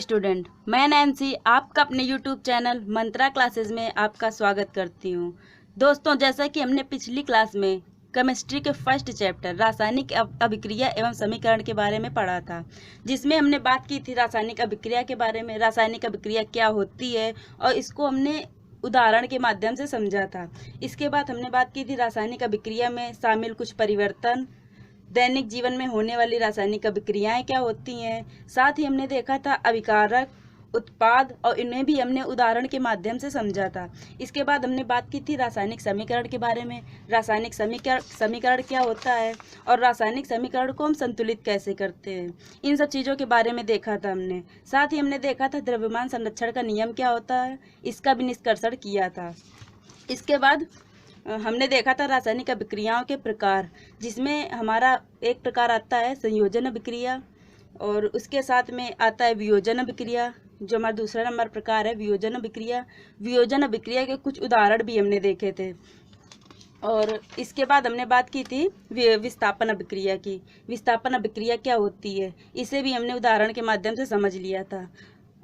Student, मैं Nancy आपका अपने यूट्यूब चैनल मंत्रा क्लासेस में आपका स्वागत करती हूँ। दोस्तों, जैसा कि हमने पिछली क्लास में केमिस्ट्री के फर्स्ट चैप्टर रासायनिक अभिक्रिया एवं समीकरण के बारे में पढ़ा था, जिसमें हमने बात की थी रासायनिक अभिक्रिया के बारे में, रासायनिक अभिक्रिया क्या होती है और इसको हमने उदाहरण के माध्यम से समझा था। इसके बाद हमने बात की थी रासायनिक अभिक्रिया में शामिल कुछ परिवर्तन, दैनिक जीवन में होने वाली रासायनिक अभिक्रियाएं क्या होती हैं। साथ ही हमने देखा था अभिकारक, उत्पाद और इन्हें भी हमने उदाहरण के माध्यम से समझा था। इसके बाद हमने बात की थी रासायनिक समीकरण के बारे में, रासायनिक समीकरण क्या होता है और रासायनिक समीकरण को हम संतुलित कैसे करते हैं, इन सब चीज़ों के बारे में देखा था हमने। साथ ही हमने देखा था द्रव्यमान संरक्षण का नियम क्या होता है, इसका भी निष्कर्षण किया था। इसके बाद हमने देखा था रासायनिक अभिक्रियाओं के प्रकार, जिसमें हमारा एक प्रकार आता है संयोजन अभिक्रिया और उसके साथ में आता है वियोजन अभिक्रिया, जो हमारा दूसरा नंबर प्रकार है वियोजन अभिक्रिया। वियोजन अभिक्रिया के कुछ उदाहरण भी हमने देखे थे। और इसके बाद हमने बात की थी विस्थापन अभिक्रिया की। विस्थापन अभिक्रिया क्या होती है, इसे भी हमने उदाहरण के माध्यम से समझ लिया था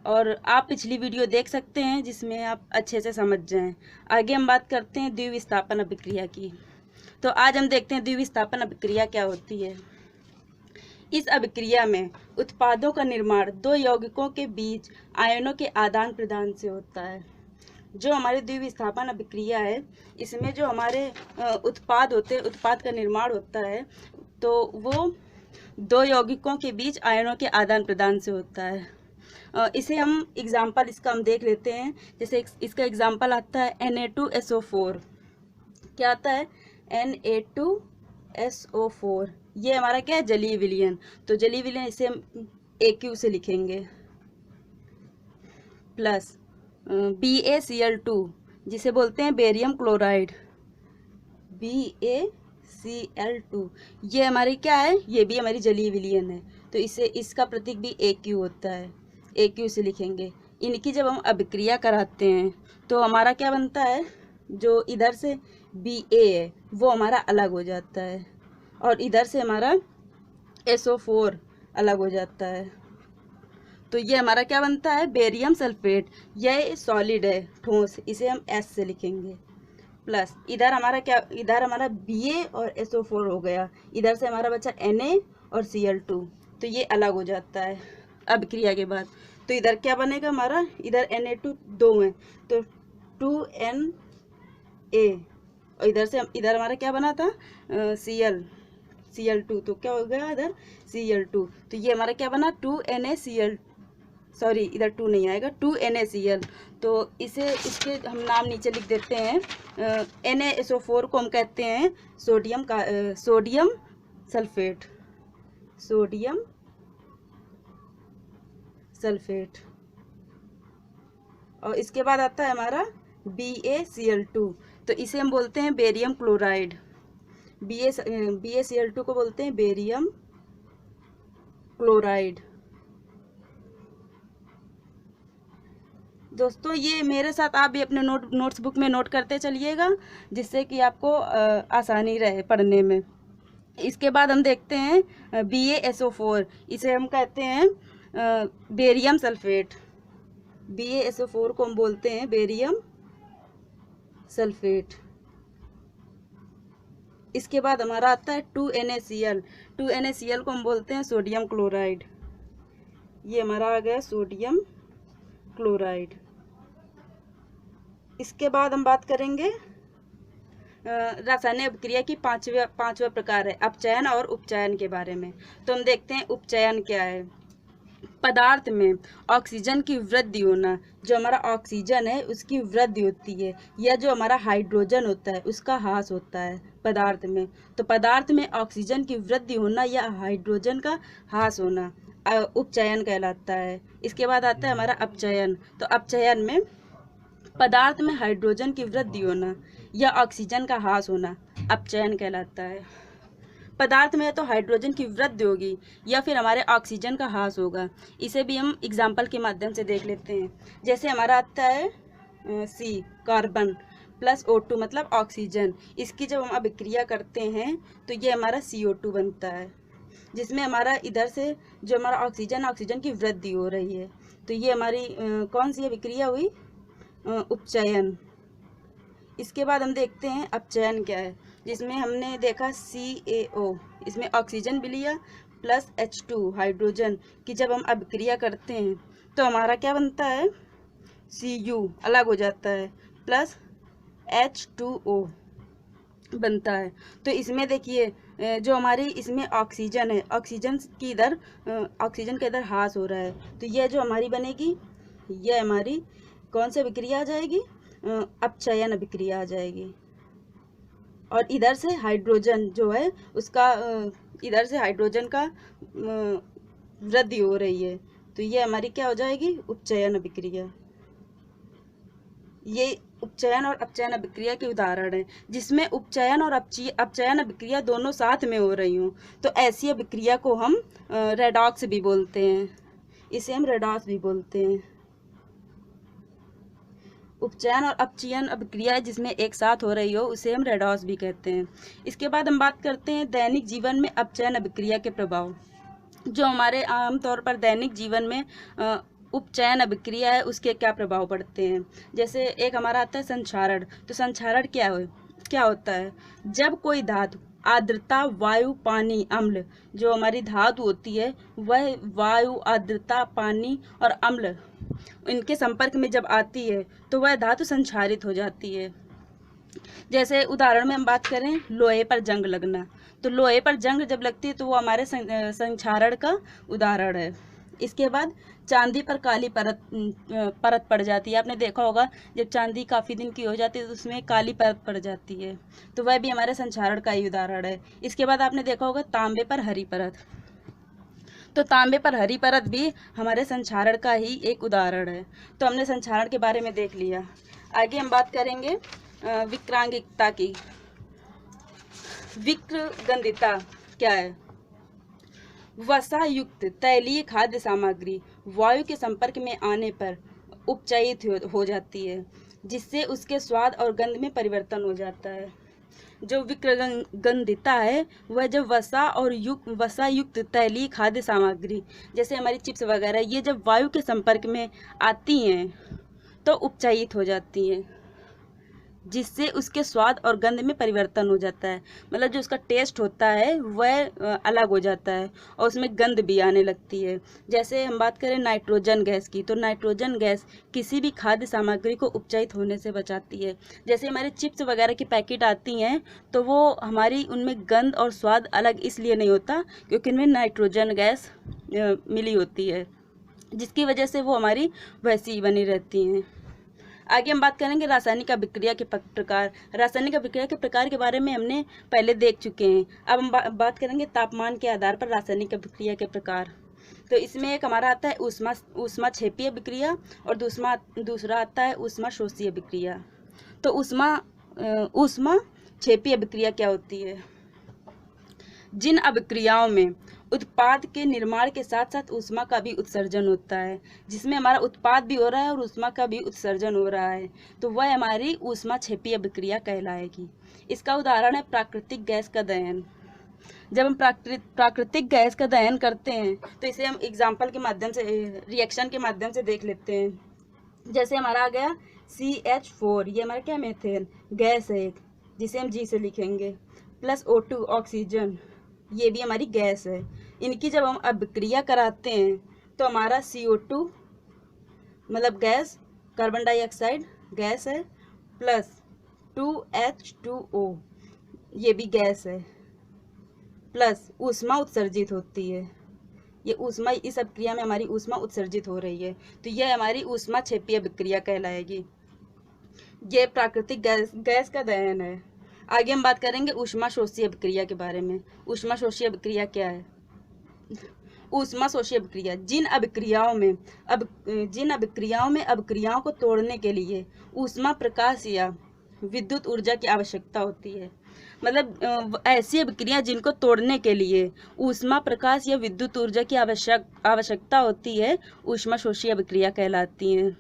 और आप पिछली वीडियो देख सकते हैं जिसमें आप अच्छे से समझ जाएं। आगे हम बात करते हैं द्विविस्थापन अभिक्रिया की। तो आज हम देखते हैं द्विविस्थापन अभिक्रिया क्या होती है। इस अभिक्रिया में उत्पादों का निर्माण दो यौगिकों के बीच आयनों के आदान प्रदान से होता है। जो हमारी द्विविस्थापन अभिक्रिया है, इसमें जो हमारे उत्पाद होते हैं, उत्पाद का निर्माण होता है, तो वो दो यौगिकों के बीच आयनों के आदान प्रदान से होता है। इसे हम एग्जाम्पल इसका हम देख लेते हैं। जैसे इसका एग्जाम्पल आता है Na2SO4। क्या आता है? Na2SO4। ये हमारा क्या है? जलीय विलयन। तो जलीय विलयन इसे हम AQ से लिखेंगे, प्लस BaCl2 जिसे बोलते हैं बेरियम क्लोराइड, BaCl2। ये हमारी क्या है? ये भी हमारी जलीय विलयन है, तो इसे इसका प्रतीक भी AQ होता है, AQ से लिखेंगे। इनकी जब हम अभिक्रिया कराते हैं तो हमारा क्या बनता है? जो इधर से Ba है वो हमारा अलग हो जाता है और इधर से हमारा SO4 अलग हो जाता है। तो ये हमारा क्या बनता है? Barium sulphate. यह सॉलिड है, ठोस, इसे हम S से लिखेंगे, प्लस इधर हमारा क्या? इधर हमारा Ba और SO4 हो गया, इधर से हमारा बचा Na और Cl2, तो ये अलग हो जाता है अभिक्रिया के बाद। तो इधर क्या बनेगा हमारा? इधर Na2 दो हैं तो 2Na और इधर हमारा क्या बना था? Cl2, तो क्या हो गया इधर? Cl2। तो ये हमारा क्या बना? 2NaCl, सॉरी इधर 2 नहीं आएगा, 2NaCl। तो इसके हम नाम नीचे लिख देते हैं। NaSO4 को हम कहते हैं सोडियम सल्फेट, सोडियम सल्फेट। और इसके बाद आता है हमारा BaCl2, तो इसे हम बोलते हैं बेरियम क्लोराइड। BaCl2 को बोलते हैं बेरियम क्लोराइड। दोस्तों, ये मेरे साथ आप भी अपने नोट्स बुक में नोट करते चलिएगा, जिससे कि आपको आसानी रहे पढ़ने में। इसके बाद हम देखते हैं BaSO4, इसे हम कहते हैं बेरियम सल्फेट। BaSO4 को हम बोलते हैं बेरियम सल्फेट। इसके बाद हमारा आता है 2NaCl। 2NaCl को हम बोलते हैं सोडियम क्लोराइड। ये हमारा आ गया सोडियम क्लोराइड। इसके बाद हम बात करेंगे रासायनिक अभिक्रिया की पांचवा प्रकार है अपचयन और उपचयन के बारे में। तो हम देखते हैं उपचयन क्या है। पदार्थ में ऑक्सीजन की वृद्धि होना, जो हमारा ऑक्सीजन है उसकी वृद्धि होती है, या जो हमारा हाइड्रोजन होता है उसका ह्रास होता है पदार्थ में। तो पदार्थ में ऑक्सीजन की वृद्धि होना या हाइड्रोजन का ह्रास होना उपचयन कहलाता है। इसके बाद आता है हमारा अपचयन। तो अपचयन में पदार्थ में हाइड्रोजन की वृद्धि होना या ऑक्सीजन का ह्रास होना अपचयन कहलाता है। पदार्थ में तो हाइड्रोजन की वृद्धि होगी या फिर हमारे ऑक्सीजन का ह्रास होगा। इसे भी हम एग्जाम्पल के माध्यम से देख लेते हैं। जैसे हमारा आता है C कार्बन प्लस O2 मतलब ऑक्सीजन। इसकी जब हम अभिक्रिया करते हैं तो ये हमारा CO2 बनता है, जिसमें हमारा इधर से जो हमारा ऑक्सीजन की वृद्धि हो रही है। तो ये हमारी कौन सी अभिक्रिया हुई? उपचयन। इसके बाद हम देखते हैं अपचयन क्या है, जिसमें हमने देखा CaO, इसमें ऑक्सीजन भी लिया प्लस H2 हाइड्रोजन की जब हम अभिक्रिया करते हैं तो हमारा क्या बनता है? Cu अलग हो जाता है प्लस H2O बनता है। तो इसमें देखिए जो हमारी इसमें ऑक्सीजन है, ऑक्सीजन का इधर ह्रास हो रहा है, तो यह जो हमारी बनेगी यह हमारी कौन सी अभिक्रिया आ जाएगी? अपचयन अभिक्रिया आ जाएगी। और इधर से हाइड्रोजन जो है उसका इधर से हाइड्रोजन का वृद्धि हो रही है, तो ये हमारी क्या हो जाएगी? उपचयन अभिक्रिया। ये उपचयन और अपचयन अभिक्रिया के उदाहरण है, जिसमें उपचयन और अपचयन अभिक्रिया दोनों साथ में हो रही हूँ, तो ऐसी अभिक्रिया को हम रेडॉक्स भी बोलते हैं। इसे हम रेडॉक्स भी बोलते हैं। उपचयन और अपचयन अभिक्रिया जिसमें एक साथ हो रही हो उसे हम रेडॉक्स भी कहते हैं। इसके बाद हम बात करते हैं दैनिक जीवन में अपचयन अभिक्रिया के प्रभाव। जो हमारे आमतौर पर दैनिक जीवन में उपचयन अभिक्रिया है उसके क्या प्रभाव पड़ते हैं। जैसे एक हमारा आता है संक्षारण। तो संक्षारण क्या होता है? जब कोई धातु आर्द्रता, वायु, पानी, अम्ल, जो हमारी धातु होती है वह वायु, आर्द्रता, पानी और अम्ल इनके संपर्क में जब आती है तो वह धातु संक्षारित हो जाती है। जैसे उदाहरण में हम बात करें लोहे पर जंग लगना, तो लोहे पर जंग जब लगती है तो वो हमारे संक्षारण का उदाहरण है। इसके बाद चांदी पर काली परत पड़ जाती है। आपने देखा होगा जब चांदी काफ़ी दिन की हो जाती है तो उसमें काली परत पड़ जाती है, तो वह भी हमारे संक्षारण का ही उदाहरण है। इसके बाद आपने देखा होगा तांबे पर हरी परत, तो तांबे पर हरी परत भी हमारे संक्षारण का ही एक उदाहरण है। तो हमने संक्षारण के बारे में देख लिया। आगे हम बात करेंगे विक्रांगिकता की। विक्रगंधिता क्या है? वसा युक्त तैलीय खाद्य सामग्री वायु के संपर्क में आने पर उपचयित हो जाती है, जिससे उसके स्वाद और गंध में परिवर्तन हो जाता है। जो विक्रगंधिता है वह जब वसा युक्त तैलीय खाद्य सामग्री जैसे हमारी चिप्स वगैरह ये जब वायु के संपर्क में आती हैं तो उपचयित हो जाती हैं, जिससे उसके स्वाद और गंध में परिवर्तन हो जाता है। मतलब जो उसका टेस्ट होता है वह अलग हो जाता है और उसमें गंध भी आने लगती है। जैसे हम बात करें नाइट्रोजन गैस की, तो नाइट्रोजन गैस किसी भी खाद्य सामग्री को उपचयित होने से बचाती है। जैसे हमारे चिप्स वगैरह की पैकेट आती हैं तो वो हमारी उनमें गंध और स्वाद अलग इसलिए नहीं होता क्योंकि इनमें नाइट्रोजन गैस मिली होती है, जिसकी वजह से वो हमारी वैसी ही बनी रहती हैं। आगे हम बात करेंगे रासायनिक अभिक्रिया के प्रकार। रासायनिक अभिक्रिया के प्रकार के बारे में हमने पहले देख चुके हैं। अब हम बात करेंगे तापमान के आधार पर रासायनिक अभिक्रिया के प्रकार। तो इसमें एक हमारा आता है ऊष्मा क्षेपीय अभिक्रिया और दूसरा आता है ऊष्मा शोषीय अभिक्रिया। तो ऊष्मा क्षेपीय अभिक्रिया क्या होती है? जिन अभिक्रियाओं में उत्पाद के निर्माण के साथ साथ ऊष्मा का भी उत्सर्जन होता है, जिसमें हमारा उत्पाद भी हो रहा है और ऊष्मा का भी उत्सर्जन हो रहा है, तो वह हमारी ऊष्मा क्षेपीय अभिक्रिया कहलाएगी। इसका उदाहरण है प्राकृतिक गैस का दहन। जब हम प्राकृतिक गैस का दहन करते हैं तो इसे हम एग्जाम्पल के माध्यम से, रिएक्शन के माध्यम से देख लेते हैं। जैसे हमारा आ गया CH4, ये हमारा क्या मीथेन गैस है एक, जिसे हम G से लिखेंगे, प्लस O2 ऑक्सीजन, ये भी हमारी गैस है। इनकी जब हम अभिक्रिया कराते हैं तो हमारा CO2 मतलब गैस, कार्बन डाइऑक्साइड गैस है, प्लस 2H2O ये भी गैस है, प्लस ऊष्मा उत्सर्जित होती है। ये ऊष्मा, इस अभिक्रिया में हमारी ऊष्मा उत्सर्जित हो रही है, तो यह हमारी ऊष्मा क्षेपीय अभिक्रिया कहलाएगी। ये प्राकृतिक गैस का दहन है। आगे हम बात करेंगे ऊष्मा शोषीय अभिक्रिया के बारे में। ऊष्मा शोषीय अभिक्रिया क्या है? ऊष्मा शोषीय अभिक्रिया जिन अभिक्रियाओं में अभिक्रियाओं को तोड़ने के लिए ऊष्मा, प्रकाश या विद्युत ऊर्जा की आवश्यकता होती है। मतलब ऐसी अभिक्रिया जिनको तोड़ने के लिए ऊष्मा, प्रकाश या विद्युत ऊर्जा की आवश्यकता होती है, ऊष्मा शोषीय अभिक्रिया कहलाती हैं।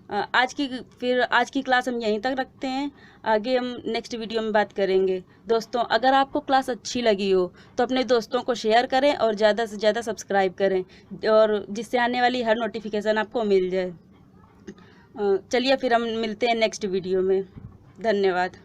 आज की क्लास हम यहीं तक रखते हैं। आगे हम नेक्स्ट वीडियो में बात करेंगे। दोस्तों, अगर आपको क्लास अच्छी लगी हो तो अपने दोस्तों को शेयर करें और ज़्यादा से ज़्यादा सब्सक्राइब करें, और जिससे आने वाली हर नोटिफिकेशन आपको मिल जाए। चलिए फिर हम मिलते हैं नेक्स्ट वीडियो में। धन्यवाद।